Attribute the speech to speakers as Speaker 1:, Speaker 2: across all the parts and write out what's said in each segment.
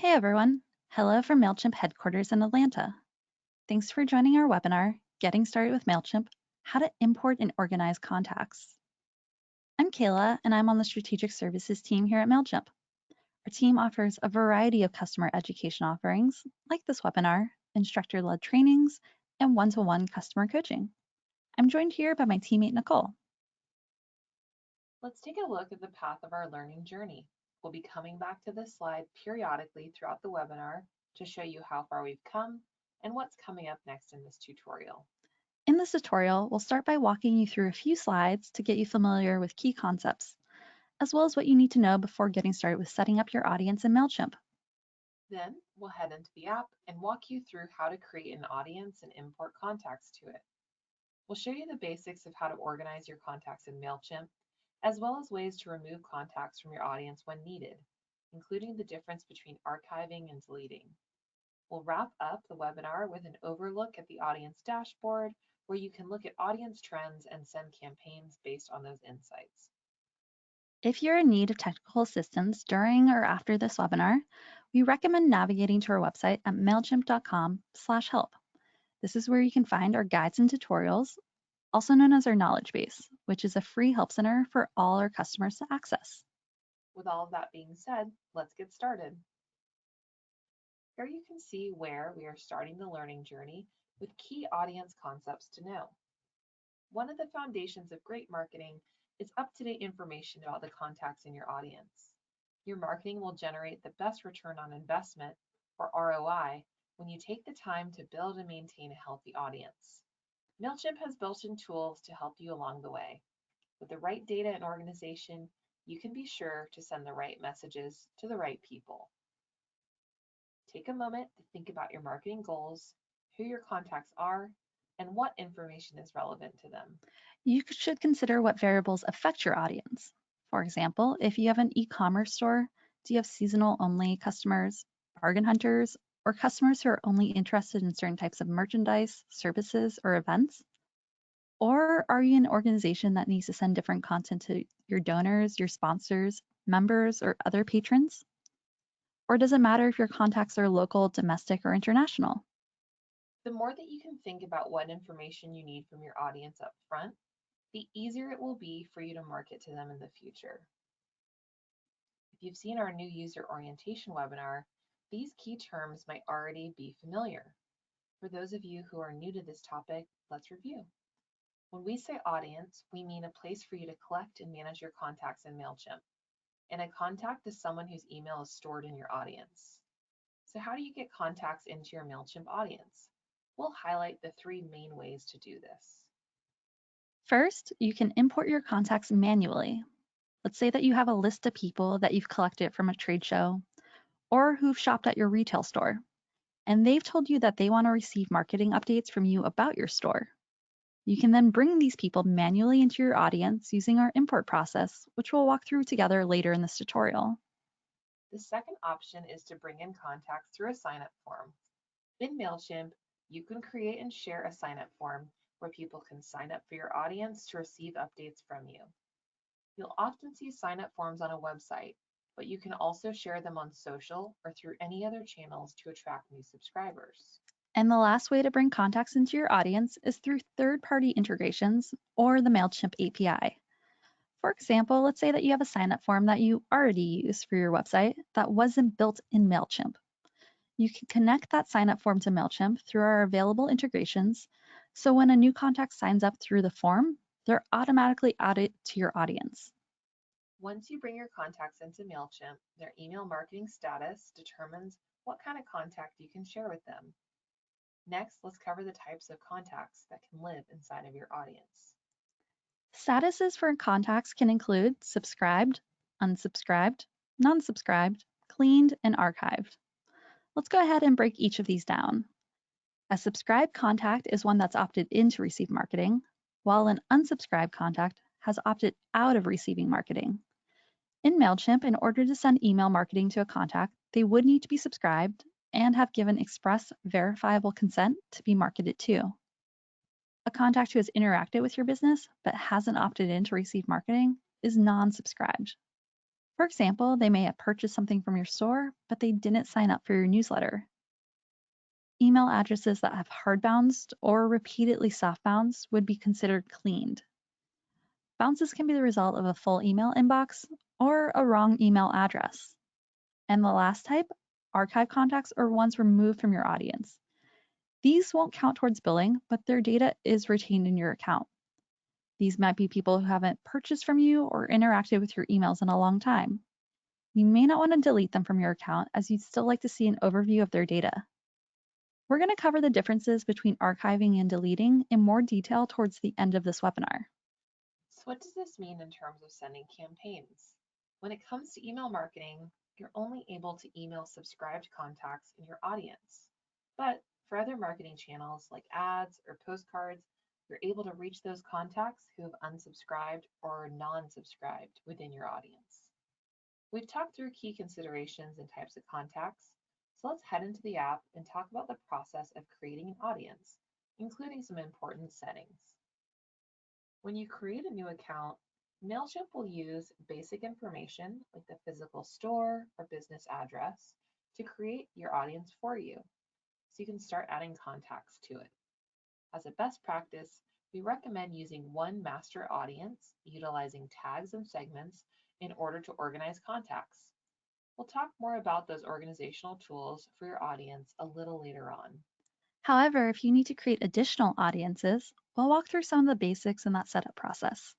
Speaker 1: Hey everyone. Hello from Mailchimp headquarters in Atlanta. Thanks for joining our webinar, Getting Started with Mailchimp, How to Import and Organize Contacts. I'm Kayla, and I'm on the Strategic Services team here at Mailchimp. Our team offers a variety of customer education offerings, like this webinar, instructor-led trainings, and one-to-one customer coaching. I'm joined here by my teammate, Nicole.
Speaker 2: Let's take a look at the path of our learning journey. We'll be coming back to this slide periodically throughout the webinar to show you how far we've come and what's coming up next in this tutorial.
Speaker 1: In this tutorial, we'll start by walking you through a few slides to get you familiar with key concepts, as well as what you need to know before getting started with setting up your audience in Mailchimp.
Speaker 2: Then we'll head into the app and walk you through how to create an audience and import contacts to it. We'll show you the basics of how to organize your contacts in Mailchimp, as well as ways to remove contacts from your audience when needed, including the difference between archiving and deleting. We'll wrap up the webinar with an overlook at the audience dashboard where you can look at audience trends and send campaigns based on those insights.
Speaker 1: If you're in need of technical assistance during or after this webinar, we recommend navigating to our website at mailchimp.com/help. This is where you can find our guides and tutorials, also known as our knowledge base, which is a free help center for all our customers to access.
Speaker 2: With all of that being said, let's get started. Here you can see where we are starting the learning journey with key audience concepts to know. One of the foundations of great marketing is up-to-date information about the contacts in your audience. Your marketing will generate the best return on investment, or ROI, when you take the time to build and maintain a healthy audience. Mailchimp has built-in tools to help you along the way. With the right data and organization, you can be sure to send the right messages to the right people. Take a moment to think about your marketing goals, who your contacts are, and what information is relevant to them.
Speaker 1: You should consider what variables affect your audience. For example, if you have an e-commerce store, do you have seasonal only customers, bargain hunters, or customers who are only interested in certain types of merchandise, services, or events? Or are you an organization that needs to send different content to your donors, your sponsors, members, or other patrons? Or does it matter if your contacts are local, domestic, or international?
Speaker 2: The more that you can think about what information you need from your audience up front, the easier it will be for you to market to them in the future. If you've seen our new user orientation webinar, these key terms might already be familiar. For those of you who are new to this topic, let's review. When we say audience, we mean a place for you to collect and manage your contacts in Mailchimp. And a contact is someone whose email is stored in your audience. So how do you get contacts into your Mailchimp audience? We'll highlight the three main ways to do this.
Speaker 1: First, you can import your contacts manually. Let's say that you have a list of people that you've collected from a trade show or who've shopped at your retail store, and they've told you that they want to receive marketing updates from you about your store. You can then bring these people manually into your audience using our import process, which we'll walk through together later in this tutorial.
Speaker 2: The second option is to bring in contacts through a sign-up form. In Mailchimp, you can create and share a sign-up form where people can sign up for your audience to receive updates from you. You'll often see sign-up forms on a website, but you can also share them on social or through any other channels to attract new subscribers.
Speaker 1: And the last way to bring contacts into your audience is through third-party integrations or the Mailchimp API. For example, let's say that you have a sign-up form that you already use for your website that wasn't built in Mailchimp. You can connect that sign-up form to Mailchimp through our available integrations, so when a new contact signs up through the form, they're automatically added to your audience.
Speaker 2: Once you bring your contacts into Mailchimp, their email marketing status determines what kind of contact you can share with them. Next, let's cover the types of contacts that can live inside of your audience.
Speaker 1: Statuses for contacts can include subscribed, unsubscribed, non-subscribed, cleaned, and archived. Let's go ahead and break each of these down. A subscribed contact is one that's opted in to receive marketing, while an unsubscribed contact has opted out of receiving marketing. In Mailchimp, in order to send email marketing to a contact, they would need to be subscribed and have given express verifiable consent to be marketed to. A contact who has interacted with your business but hasn't opted in to receive marketing is non-subscribed. For example, they may have purchased something from your store, but they didn't sign up for your newsletter. Email addresses that have hard bounced or repeatedly soft bounced would be considered cleaned. Bounces can be the result of a full email inbox or a wrong email address. And the last type, archive contacts, are ones removed from your audience. These won't count towards billing, but their data is retained in your account. These might be people who haven't purchased from you or interacted with your emails in a long time. You may not want to delete them from your account as you'd still like to see an overview of their data. We're going to cover the differences between archiving and deleting in more detail towards the end of this webinar.
Speaker 2: So what does this mean in terms of sending campaigns? When it comes to email marketing, you're only able to email subscribed contacts in your audience. But for other marketing channels like ads or postcards, you're able to reach those contacts who have unsubscribed or non-subscribed within your audience. We've talked through key considerations and types of contacts, so let's head into the app and talk about the process of creating an audience, including some important settings. When you create a new account, Mailchimp will use basic information like the physical store or business address to create your audience for you, so you can start adding contacts to it. As a best practice, we recommend using one master audience, utilizing tags and segments in order to organize contacts. We'll talk more about those organizational tools for your audience a little later on.
Speaker 1: However, if you need to create additional audiences, we'll walk through some of the basics in that setup process.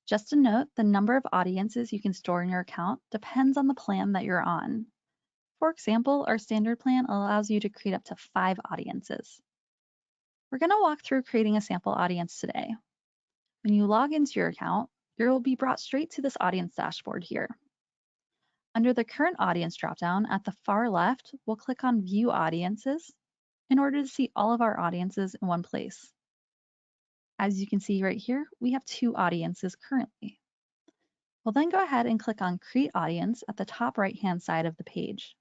Speaker 1: Just a note, the number of audiences you can store in your account depends on the plan that you're on. For example, our standard plan allows you to create up to 5 audiences. We're going to walk through creating a sample audience today. When you log into your account, you'll be brought straight to this audience dashboard here. Under the current audience dropdown at the far left, we'll click on View Audiences in order to see all of our audiences in one place. As you can see right here, we have 2 audiences currently. We'll then go ahead and click on Create Audience at the top right-hand side of the page.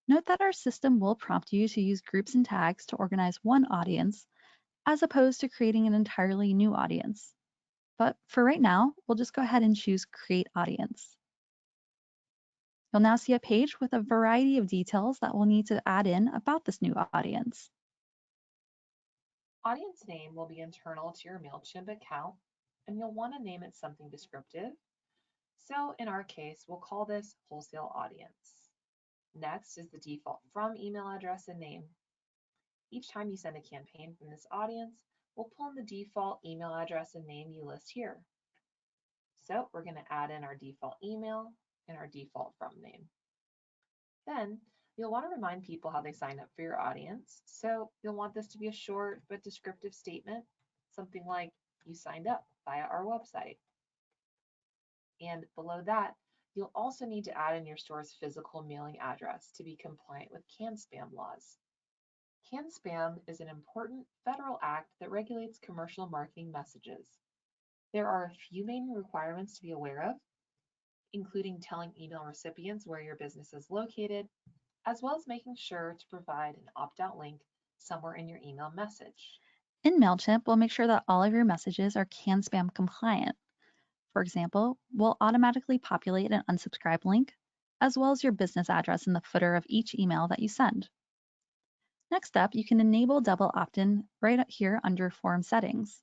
Speaker 1: Note that our system will prompt you to use groups and tags to organize one audience as opposed to creating an entirely new audience. But for right now, we'll just go ahead and choose Create Audience. You'll now see a page with a variety of details that we'll need to add in about this new audience.
Speaker 2: Audience name will be internal to your Mailchimp account, and you'll want to name it something descriptive. So in our case, we'll call this wholesale audience. Next is the default from email address and name. Each time you send a campaign from this audience, we'll pull in the default email address and name you list here. So we're going to add in our default email and our default from name. Then you'll want to remind people how they sign up for your audience. So you'll want this to be a short but descriptive statement, something like you signed up via our website. And below that, you'll also need to add in your store's physical mailing address to be compliant with CAN-SPAM laws. CAN-SPAM is an important federal act that regulates commercial marketing messages. There are a few main requirements to be aware of, including telling email recipients where your business is located, as well as making sure to provide an opt-out link somewhere in your email message.
Speaker 1: In Mailchimp, we'll make sure that all of your messages are CAN-SPAM compliant. For example, we'll automatically populate an unsubscribe link, as well as your business address in the footer of each email that you send. Next up, you can enable double opt-in right here under Form Settings.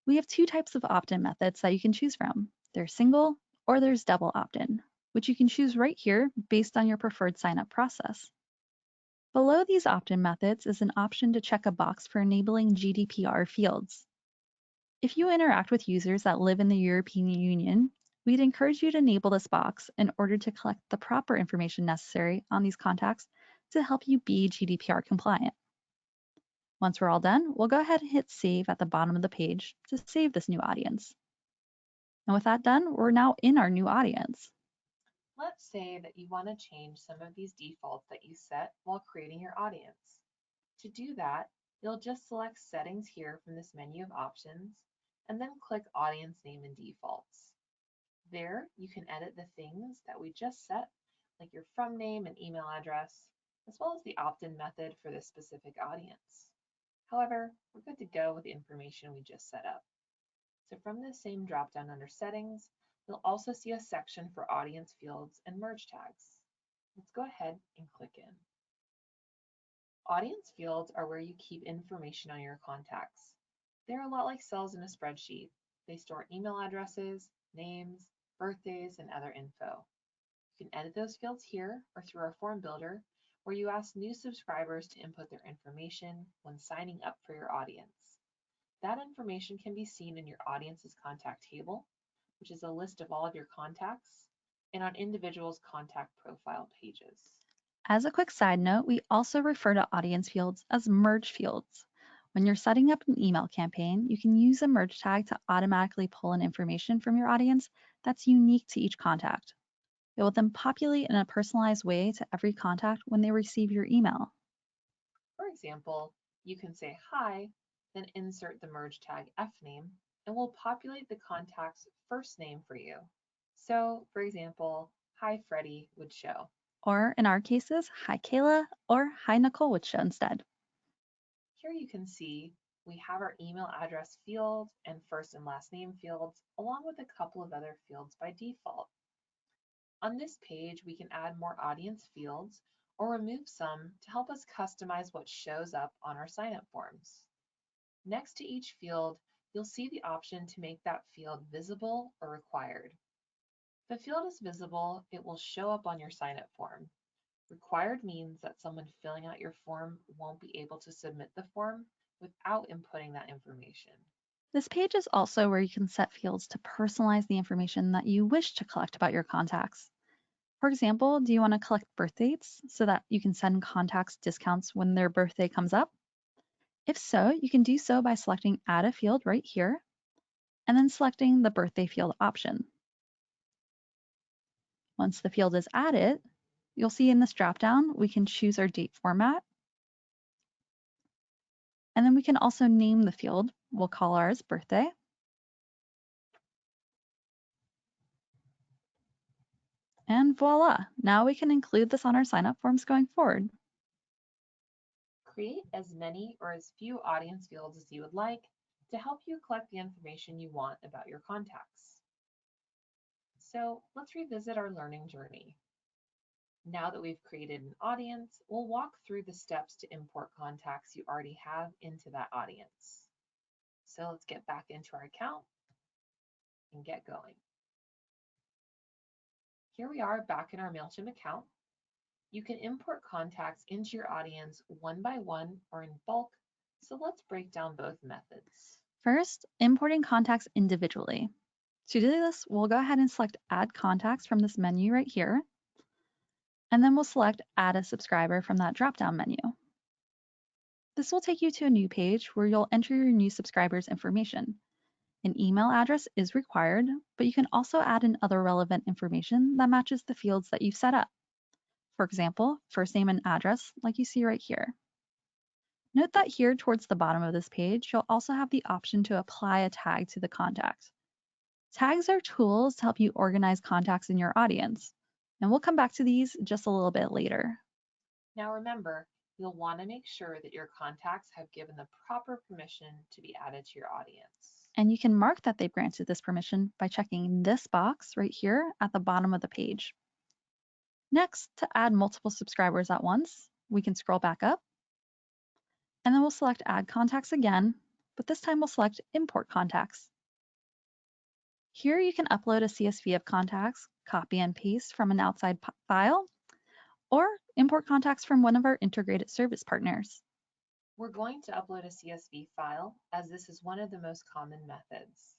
Speaker 1: We have 2 types of opt-in methods that you can choose from. There's single or there's double opt-in, which you can choose right here based on your preferred sign-up process. Below these opt-in methods is an option to check a box for enabling GDPR fields. If you interact with users that live in the European Union, we'd encourage you to enable this box in order to collect the proper information necessary on these contacts to help you be GDPR compliant. Once we're all done, we'll go ahead and hit Save at the bottom of the page to save this new audience. And with that done, we're now in our new audience.
Speaker 2: Let's say that you want to change some of these defaults that you set while creating your audience. To do that, you'll just select Settings here from this menu of options, and then click Audience Name and Defaults. There, you can edit the things that we just set, like your from name and email address, as well as the opt-in method for this specific audience. However, we're good to go with the information we just set up. So from this same dropdown under Settings, You'll also see a section for audience fields and merge tags. Let's go ahead and click in. Audience fields are where you keep information on your contacts. They're a lot like cells in a spreadsheet. They store email addresses, names, birthdays, and other info. You can edit those fields here or through our form builder, where you ask new subscribers to input their information when signing up for your audience. That information can be seen in your audience's contact table, which is a list of all of your contacts, and on individuals' contact profile pages.
Speaker 1: As a quick side note, we also refer to audience fields as merge fields. When you're setting up an email campaign, you can use a merge tag to automatically pull in information from your audience that's unique to each contact. It will then populate in a personalized way to every contact when they receive your email.
Speaker 2: For example, you can say hi, then insert the merge tag fname, and we'll populate the contact's first name for you. So, for example, hi Freddie would show.
Speaker 1: Or in our cases, hi Kayla or hi Nicole would show instead.
Speaker 2: Here you can see we have our email address field and first and last name fields, along with a couple of other fields by default. On this page, we can add more audience fields or remove some to help us customize what shows up on our sign-up forms. Next to each field, you'll see the option to make that field visible or required. If a field is visible, it will show up on your sign-up form. Required means that someone filling out your form won't be able to submit the form without inputting that information.
Speaker 1: This page is also where you can set fields to personalize the information that you wish to collect about your contacts. For example, do you want to collect birth dates so that you can send contacts discounts when their birthday comes up? If so, you can do so by selecting Add a field right here and then selecting the birthday field option. Once the field is added, you'll see in this dropdown, we can choose our date format. And then we can also name the field. We'll call ours birthday. And voila, now we can include this on our sign-up forms going forward.
Speaker 2: Create as many or as few audience fields as you would like to help you collect the information you want about your contacts. So let's revisit our learning journey. Now that we've created an audience, we'll walk through the steps to import contacts you already have into that audience. So let's get back into our account and get going. Here we are back in our Mailchimp account. You can import contacts into your audience one by one or in bulk, so let's break down both methods.
Speaker 1: First, importing contacts individually. To do this, we'll go ahead and select Add Contacts from this menu right here, and then we'll select Add a Subscriber from that drop-down menu. This will take you to a new page where you'll enter your new subscriber's information. An email address is required, but you can also add in other relevant information that matches the fields that you've set up. For example, first name and address, like you see right here. Note that here towards the bottom of this page, you'll also have the option to apply a tag to the contact. Tags are tools to help you organize contacts in your audience, and we'll come back to these just a little bit later.
Speaker 2: Now remember, you'll want to make sure that your contacts have given the proper permission to be added to your audience.
Speaker 1: And you can mark that they've granted this permission by checking this box right here at the bottom of the page. Next, to add multiple subscribers at once, we can scroll back up, and then we'll select Add Contacts again, but this time we'll select Import Contacts. Here you can upload a CSV of contacts, copy and paste from an outside file, or import contacts from one of our integrated service partners.
Speaker 2: We're going to upload a CSV file, as this is one of the most common methods.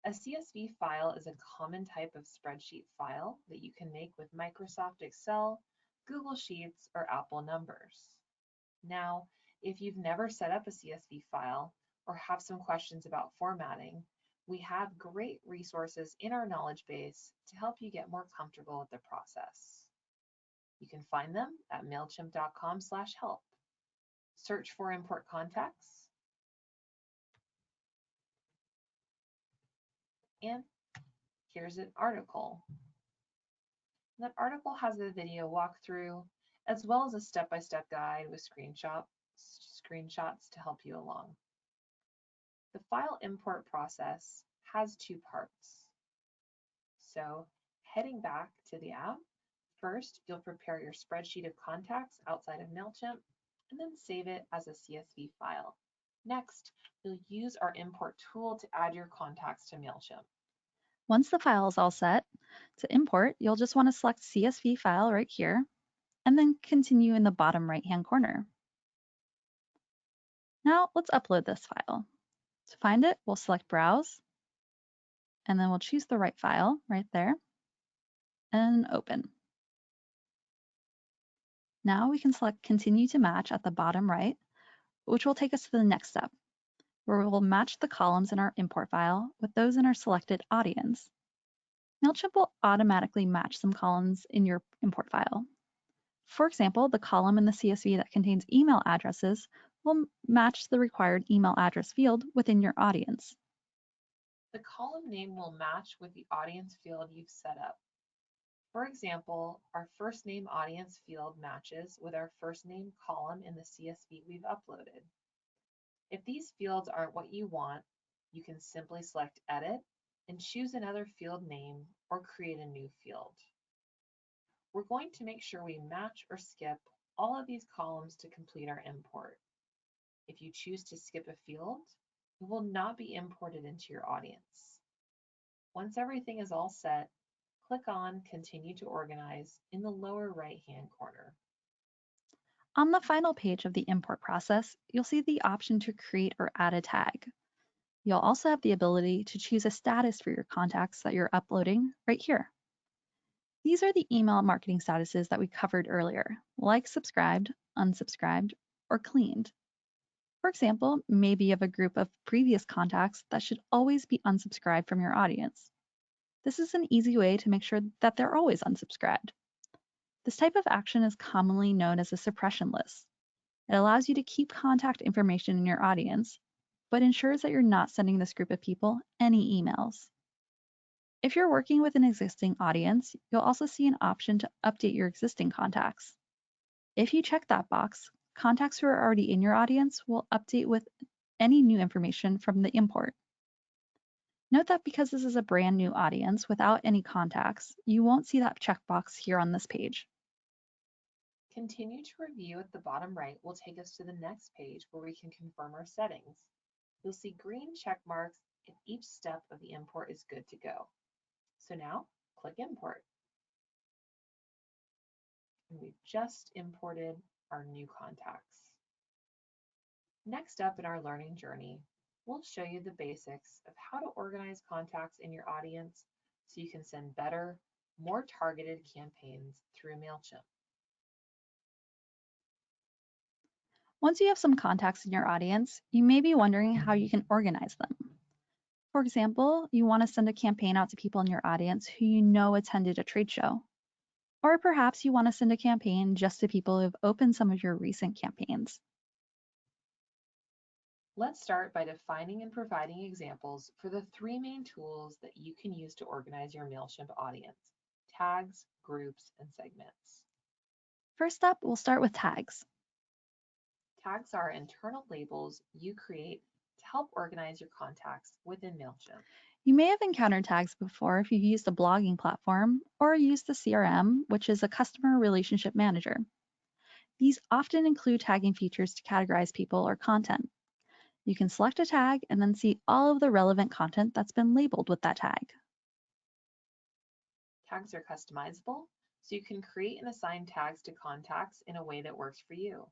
Speaker 2: A CSV file is a common type of spreadsheet file that you can make with Microsoft Excel, Google Sheets, or Apple Numbers. Now, if you've never set up a CSV file or have some questions about formatting, we have great resources in our knowledge base to help you get more comfortable with the process. You can find them at mailchimp.com/help. Search for import contacts, and here's an article. That article has a video walkthrough as well as a step-by-step guide with screenshots to help you along. The file import process has two parts. So heading back to the app, first you'll prepare your spreadsheet of contacts outside of Mailchimp and then save it as a CSV file. Next, you'll use our import tool to add your contacts to Mailchimp.
Speaker 1: Once the file is all set, to import, you'll just want to select CSV file right here, and then continue in the bottom right-hand corner. Now let's upload this file. To find it, we'll select Browse, and then we'll choose the right file right there, and Open. Now we can select Continue to Match at the bottom right, which will take us to the next step, where we will match the columns in our import file with those in our selected audience. Mailchimp will automatically match some columns in your import file. For example, the column in the CSV that contains email addresses will match the required email address field within your audience.
Speaker 2: The column name will match with the audience field you've set up. For example, our first name audience field matches with our first name column in the CSV we've uploaded. If these fields aren't what you want, you can simply select Edit and choose another field name or create a new field. We're going to make sure we match or skip all of these columns to complete our import. If you choose to skip a field, it will not be imported into your audience. Once everything is all set, click on Continue to Organize in the lower right-hand corner.
Speaker 1: On the final page of the import process, you'll see the option to create or add a tag. You'll also have the ability to choose a status for your contacts that you're uploading right here. These are the email marketing statuses that we covered earlier, like subscribed, unsubscribed, or cleaned. For example, maybe you have a group of previous contacts that should always be unsubscribed from your audience. This is an easy way to make sure that they're always unsubscribed. This type of action is commonly known as a suppression list. It allows you to keep contact information in your audience, but ensures that you're not sending this group of people any emails. If you're working with an existing audience, you'll also see an option to update your existing contacts. If you check that box, contacts who are already in your audience will update with any new information from the import. Note that because this is a brand new audience without any contacts, you won't see that checkbox here on this page.
Speaker 2: Continue to review at the bottom right will take us to the next page where we can confirm our settings. You'll see green check marks if each step of the import is good to go. So now click Import. And we've just imported our new contacts. Next up in our learning journey, we'll show you the basics of how to organize contacts in your audience so you can send better, more targeted campaigns through Mailchimp.
Speaker 1: Once you have some contacts in your audience, you may be wondering how you can organize them. For example, you want to send a campaign out to people in your audience who you know attended a trade show. Or perhaps you want to send a campaign just to people who've opened some of your recent campaigns.
Speaker 2: Let's start by defining and providing examples for the three main tools that you can use to organize your Mailchimp audience: tags, groups, and segments.
Speaker 1: First up, we'll start with tags.
Speaker 2: Tags are internal labels you create to help organize your contacts within Mailchimp.
Speaker 1: You may have encountered tags before if you've used a blogging platform or used the CRM, which is a customer relationship manager. These often include tagging features to categorize people or content. You can select a tag and then see all of the relevant content that's been labeled with that tag.
Speaker 2: Tags are customizable, so you can create and assign tags to contacts in a way that works for you.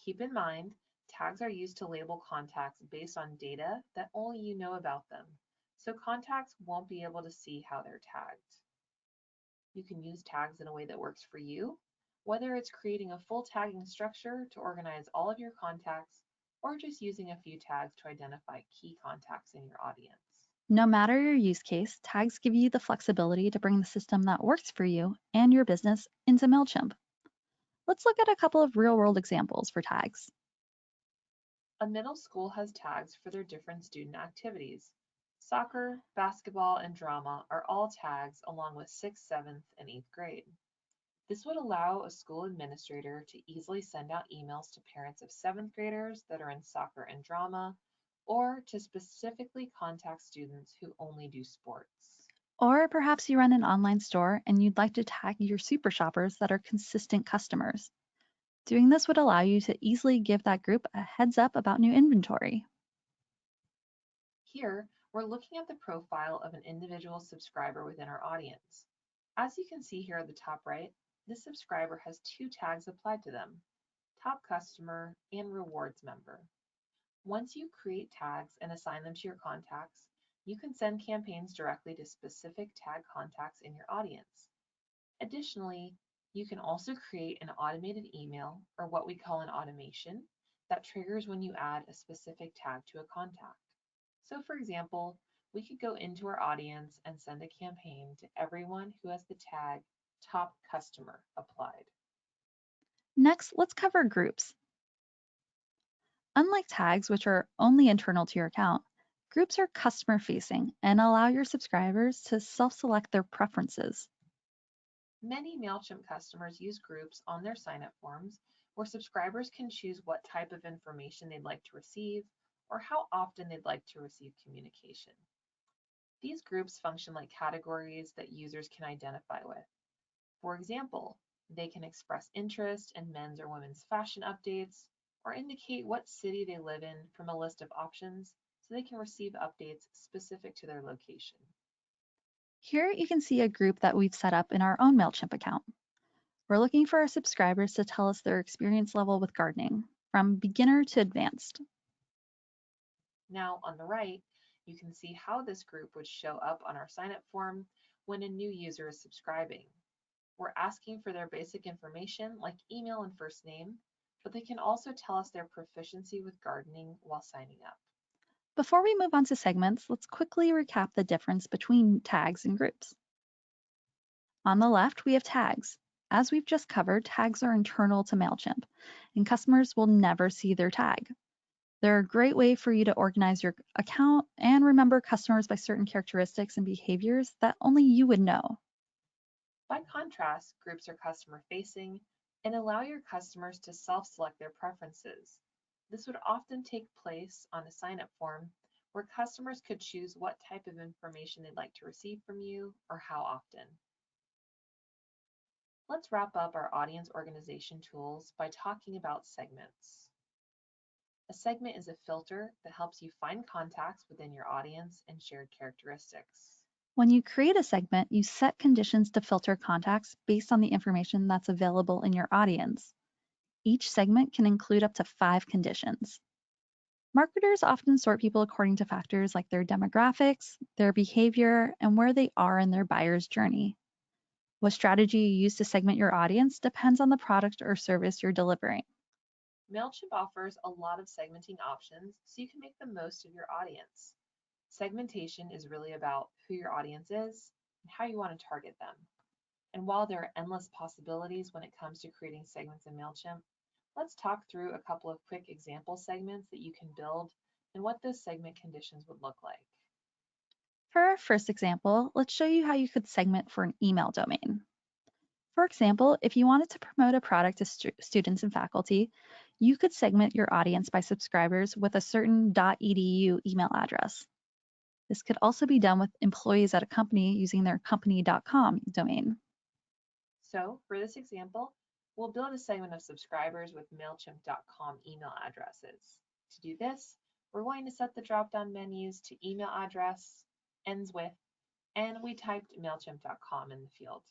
Speaker 2: Keep in mind, tags are used to label contacts based on data that only you know about them, so contacts won't be able to see how they're tagged. You can use tags in a way that works for you, whether it's creating a full tagging structure to organize all of your contacts or just using a few tags to identify key contacts in your audience.
Speaker 1: No matter your use case, tags give you the flexibility to bring the system that works for you and your business into Mailchimp. Let's look at a couple of real-world examples for tags.
Speaker 2: A middle school has tags for their different student activities. Soccer, basketball, and drama are all tags along with 6th, 7th, and 8th grade. This would allow a school administrator to easily send out emails to parents of 7th graders that are in soccer and drama, or to specifically contact students who only do sports.
Speaker 1: Or perhaps you run an online store and you'd like to tag your super shoppers that are consistent customers. Doing this would allow you to easily give that group a heads up about new inventory.
Speaker 2: Here, we're looking at the profile of an individual subscriber within our audience. As you can see here at the top right, this subscriber has two tags applied to them, top customer and rewards member. Once you create tags and assign them to your contacts, you can send campaigns directly to specific tag contacts in your audience. Additionally, you can also create an automated email, or what we call an automation, that triggers when you add a specific tag to a contact. So for example, we could go into our audience and send a campaign to everyone who has the tag top customer applied.
Speaker 1: Next, let's cover groups. Unlike tags, which are only internal to your account, groups are customer facing and allow your subscribers to self select their preferences.
Speaker 2: Many Mailchimp customers use groups on their sign-up forms where subscribers can choose what type of information they'd like to receive or how often they'd like to receive communication. These groups function like categories that users can identify with. For example, they can express interest in men's or women's fashion updates or indicate what city they live in from a list of options so they can receive updates specific to their location.
Speaker 1: Here you can see a group that we've set up in our own Mailchimp account. We're looking for our subscribers to tell us their experience level with gardening, from beginner to advanced.
Speaker 2: Now on the right, you can see how this group would show up on our sign-up form when a new user is subscribing. We're asking for their basic information like email and first name, but they can also tell us their proficiency with gardening while signing up.
Speaker 1: Before we move on to segments, let's quickly recap the difference between tags and groups. On the left, we have tags. As we've just covered, tags are internal to Mailchimp, and customers will never see their tag. They're a great way for you to organize your account and remember customers by certain characteristics and behaviors that only you would know.
Speaker 2: By contrast, groups are customer facing and allow your customers to self-select their preferences. This would often take place on a sign-up form where customers could choose what type of information they'd like to receive from you or how often. Let's wrap up our audience organization tools by talking about segments. A segment is a filter that helps you find contacts within your audience and shared characteristics.
Speaker 1: When you create a segment, you set conditions to filter contacts based on the information that's available in your audience. Each segment can include up to 5 conditions. Marketers often sort people according to factors like their demographics, their behavior, and where they are in their buyer's journey. What strategy you use to segment your audience depends on the product or service you're delivering.
Speaker 2: Mailchimp offers a lot of segmenting options so you can make the most of your audience. Segmentation is really about who your audience is and how you want to target them. And while there are endless possibilities when it comes to creating segments in Mailchimp, let's talk through a couple of quick example segments that you can build and what those segment conditions would look like.
Speaker 1: For our first example, let's show you how you could segment for an email domain. For example, if you wanted to promote a product to students and faculty, you could segment your audience by subscribers with a certain .edu email address. This could also be done with employees at a company using their company.com domain.
Speaker 2: So for this example, we'll build a segment of subscribers with Mailchimp.com email addresses. To do this, we're going to set the drop-down menus to email address, ends with, and we typed Mailchimp.com in the field.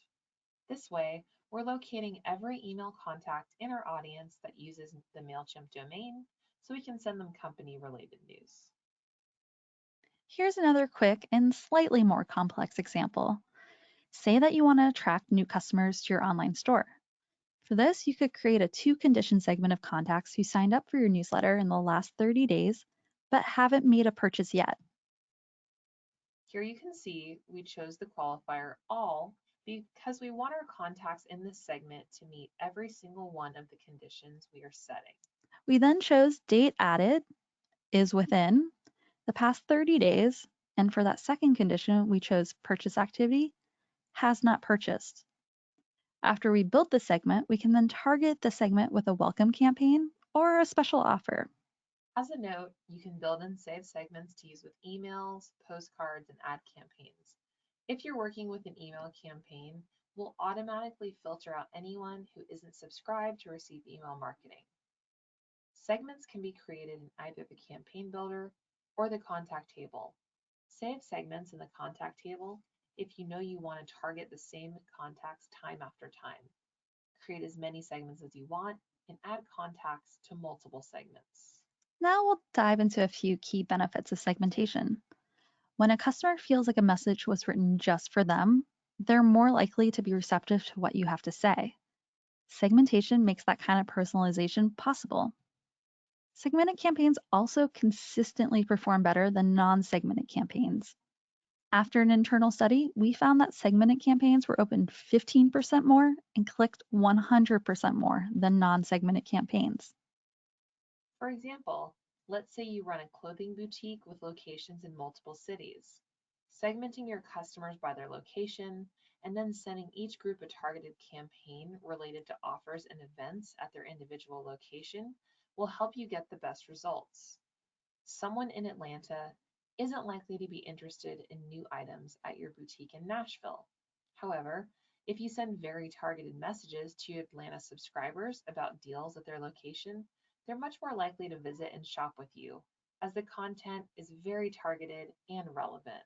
Speaker 2: This way, we're locating every email contact in our audience that uses the Mailchimp domain so we can send them company-related news.
Speaker 1: Here's another quick and slightly more complex example. Say that you want to attract new customers to your online store. For this, you could create a 2-condition segment of contacts who signed up for your newsletter in the last 30 days but haven't made a purchase yet.
Speaker 2: Here you can see we chose the qualifier all because we want our contacts in this segment to meet every single one of the conditions we are setting.
Speaker 1: We then chose date added is within the past 30 days, and for that second condition, we chose purchase activity has not purchased. After we build the segment, we can then target the segment with a welcome campaign or a special offer.
Speaker 2: As a note, you can build and save segments to use with emails, postcards, and ad campaigns. If you're working with an email campaign, we'll automatically filter out anyone who isn't subscribed to receive email marketing. Segments can be created in either the campaign builder or the contact table. Save segments in the contact table if you know you want to target the same contacts time after time. Create as many segments as you want and add contacts to multiple segments.
Speaker 1: Now we'll dive into a few key benefits of segmentation. When a customer feels like a message was written just for them, they're more likely to be receptive to what you have to say. Segmentation makes that kind of personalization possible. Segmented campaigns also consistently perform better than non segmented campaigns. After an internal study, we found that segmented campaigns were opened 15% more and clicked 100% more than non segmented campaigns.
Speaker 2: For example, let's say you run a clothing boutique with locations in multiple cities. Segmenting your customers by their location and then sending each group a targeted campaign related to offers and events at their individual location will help you get the best results. Someone in Atlanta isn't likely to be interested in new items at your boutique in Nashville. However, if you send very targeted messages to your Atlanta subscribers about deals at their location, they're much more likely to visit and shop with you, as the content is very targeted and relevant.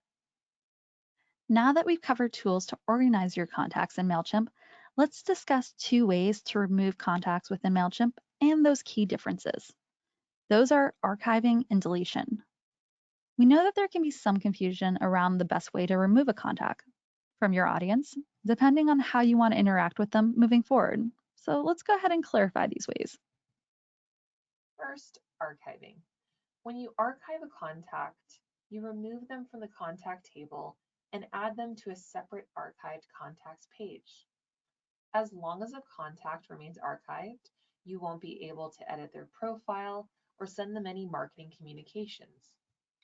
Speaker 1: Now that we've covered tools to organize your contacts in Mailchimp, let's discuss two ways to remove contacts within Mailchimp and those key differences. Those are archiving and deletion. We know that there can be some confusion around the best way to remove a contact from your audience, depending on how you want to interact with them moving forward. So let's go ahead and clarify these ways.
Speaker 2: First, archiving. When you archive a contact, you remove them from the contact table and add them to a separate archived contacts page. As long as a contact remains archived, you won't be able to edit their profile or send them any marketing communications.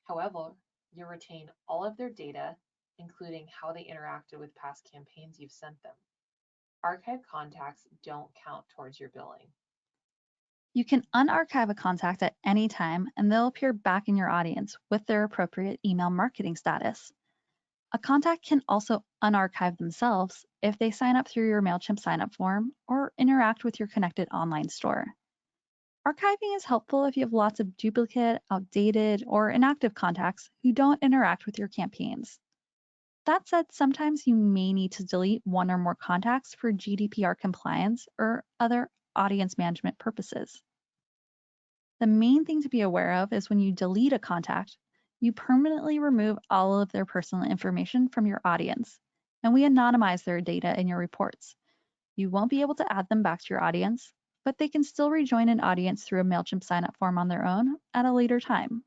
Speaker 2: However, you retain all of their data, including how they interacted with past campaigns you've sent them. Archived contacts don't count towards your billing.
Speaker 1: You can unarchive a contact at any time and they'll appear back in your audience with their appropriate email marketing status. A contact can also unarchive themselves if they sign up through your Mailchimp signup form or interact with your connected online store. Archiving is helpful if you have lots of duplicate, outdated, or inactive contacts who don't interact with your campaigns. That said, sometimes you may need to delete one or more contacts for GDPR compliance or other audience management purposes. The main thing to be aware of is when you delete a contact, you permanently remove all of their personal information from your audience, and we anonymize their data in your reports. You won't be able to add them back to your audience, but they can still rejoin an audience through a Mailchimp signup form on their own at a later time.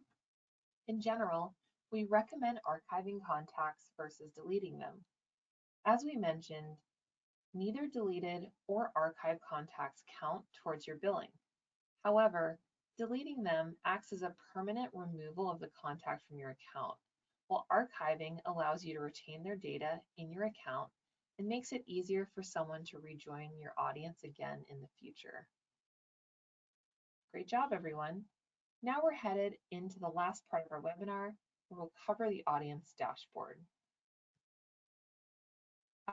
Speaker 2: In general, we recommend archiving contacts versus deleting them. As we mentioned, neither deleted or archived contacts count towards your billing. However, deleting them acts as a permanent removal of the contact from your account, while archiving allows you to retain their data in your account and makes it easier for someone to rejoin your audience again in the future. Great job, everyone. Now we're headed into the last part of our webinar, where we'll cover the audience dashboard.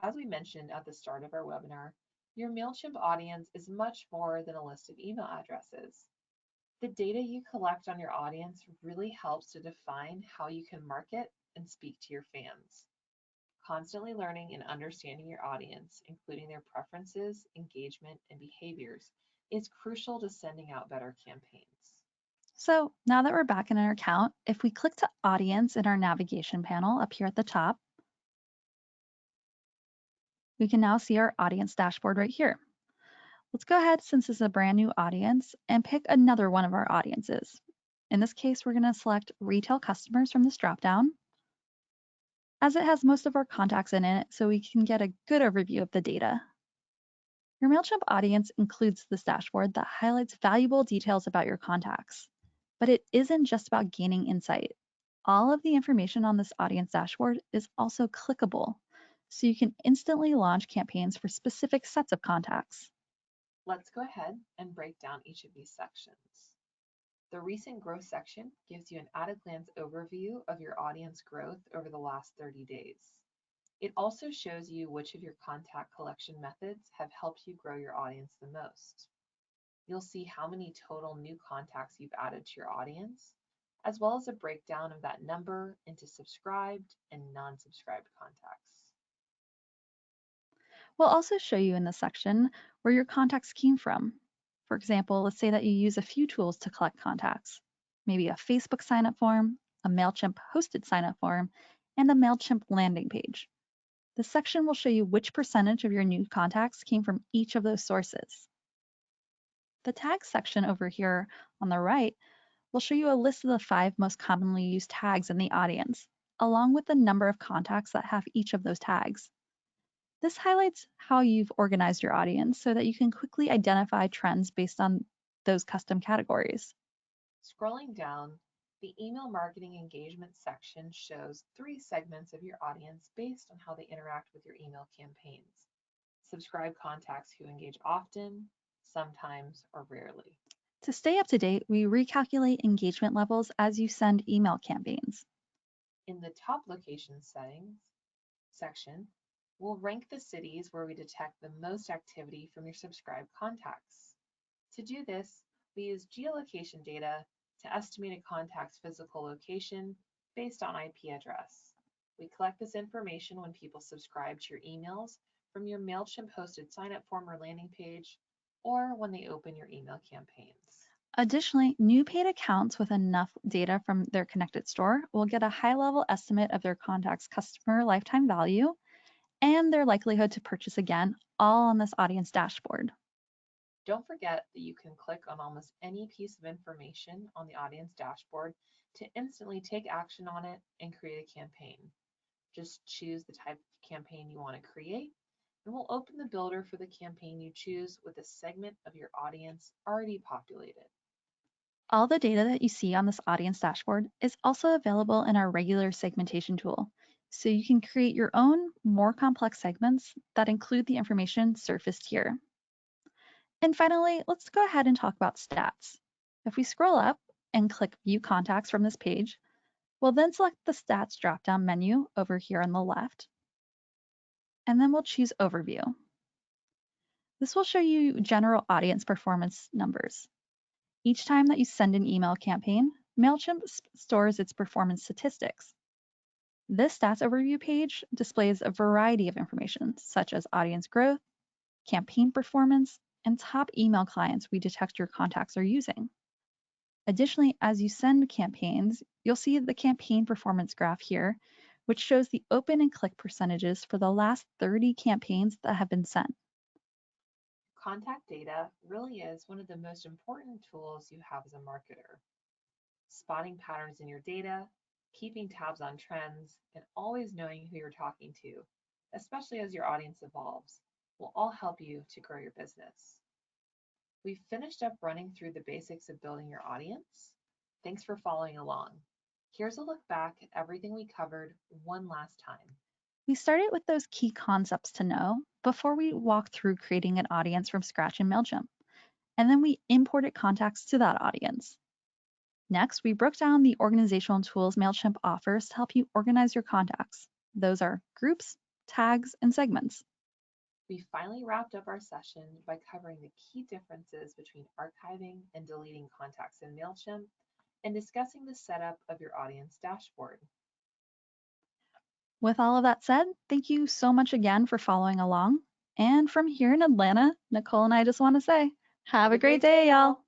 Speaker 2: As we mentioned at the start of our webinar, your Mailchimp audience is much more than a list of email addresses. The data you collect on your audience really helps to define how you can market and speak to your fans. Constantly learning and understanding your audience, including their preferences, engagement, and behaviors, is crucial to sending out better campaigns.
Speaker 1: So now that we're back in our account, if we click to Audience in our navigation panel up here at the top, we can now see our audience dashboard right here. Let's go ahead, since this is a brand new audience, and pick another one of our audiences. In this case, we're going to select retail customers from this dropdown, as it has most of our contacts in it, so we can get a good overview of the data. Your Mailchimp audience includes this dashboard that highlights valuable details about your contacts. But it isn't just about gaining insight. All of the information on this audience dashboard is also clickable, so you can instantly launch campaigns for specific sets of contacts.
Speaker 2: Let's go ahead and break down each of these sections. The recent growth section gives you an at-a-glance overview of your audience growth over the last 30 days. It also shows you which of your contact collection methods have helped you grow your audience the most. You'll see how many total new contacts you've added to your audience, as well as a breakdown of that number into subscribed and non-subscribed contacts.
Speaker 1: We'll also show you in this section where your contacts came from. For example, let's say that you use a few tools to collect contacts, maybe a Facebook sign-up form, a Mailchimp hosted sign-up form, and a Mailchimp landing page. This section will show you which percentage of your new contacts came from each of those sources. The tags section over here on the right will show you a list of the 5 most commonly used tags in the audience, along with the number of contacts that have each of those tags. This highlights how you've organized your audience so that you can quickly identify trends based on those custom categories.
Speaker 2: Scrolling down, the email marketing engagement section shows 3 segments of your audience based on how they interact with your email campaigns. Subscribe contacts who engage often, sometimes, or rarely.
Speaker 1: To stay up to date, we recalculate engagement levels as you send email campaigns.
Speaker 2: In the top location settings section, we'll rank the cities where we detect the most activity from your subscribed contacts. To do this, we use geolocation data to estimate a contact's physical location based on IP address. We collect this information when people subscribe to your emails from your Mailchimp hosted sign-up form or landing page, or when they open your email campaigns.
Speaker 1: Additionally, new paid accounts with enough data from their connected store will get a high-level estimate of their contact's customer lifetime value and their likelihood to purchase again, all on this audience dashboard.
Speaker 2: Don't forget that you can click on almost any piece of information on the audience dashboard to instantly take action on it and create a campaign. Just choose the type of campaign you want to create, and we'll open the builder for the campaign you choose with a segment of your audience already populated.
Speaker 1: All the data that you see on this audience dashboard is also available in our regular segmentation tool, so you can create your own more complex segments that include the information surfaced here. And finally, let's go ahead and talk about stats. If we scroll up and click View Contacts from this page, we'll then select the Stats drop-down menu over here on the left, and then we'll choose Overview. This will show you general audience performance numbers. Each time that you send an email campaign, Mailchimp stores its performance statistics. This stats overview page displays a variety of information, such as audience growth, campaign performance, and top email clients we detect your contacts are using. Additionally, as you send campaigns, you'll see the campaign performance graph here, which shows the open and click percentages for the last 30 campaigns that have been sent.
Speaker 2: Contact data really is one of the most important tools you have as a marketer. Spotting patterns in your data, keeping tabs on trends, and always knowing who you're talking to, especially as your audience evolves, will all help you to grow your business. We've finished up running through the basics of building your audience. Thanks for following along. Here's a look back at everything we covered one last time.
Speaker 1: We started with those key concepts to know before we walk through creating an audience from scratch in Mailchimp, and then we imported contacts to that audience. Next, we broke down the organizational tools Mailchimp offers to help you organize your contacts. Those are groups, tags, and segments.
Speaker 2: We finally wrapped up our session by covering the key differences between archiving and deleting contacts in Mailchimp and discussing the setup of your audience dashboard.
Speaker 1: With all of that said, thank you so much again for following along. And from here in Atlanta, Nicole and I just want to say, have a great day, y'all.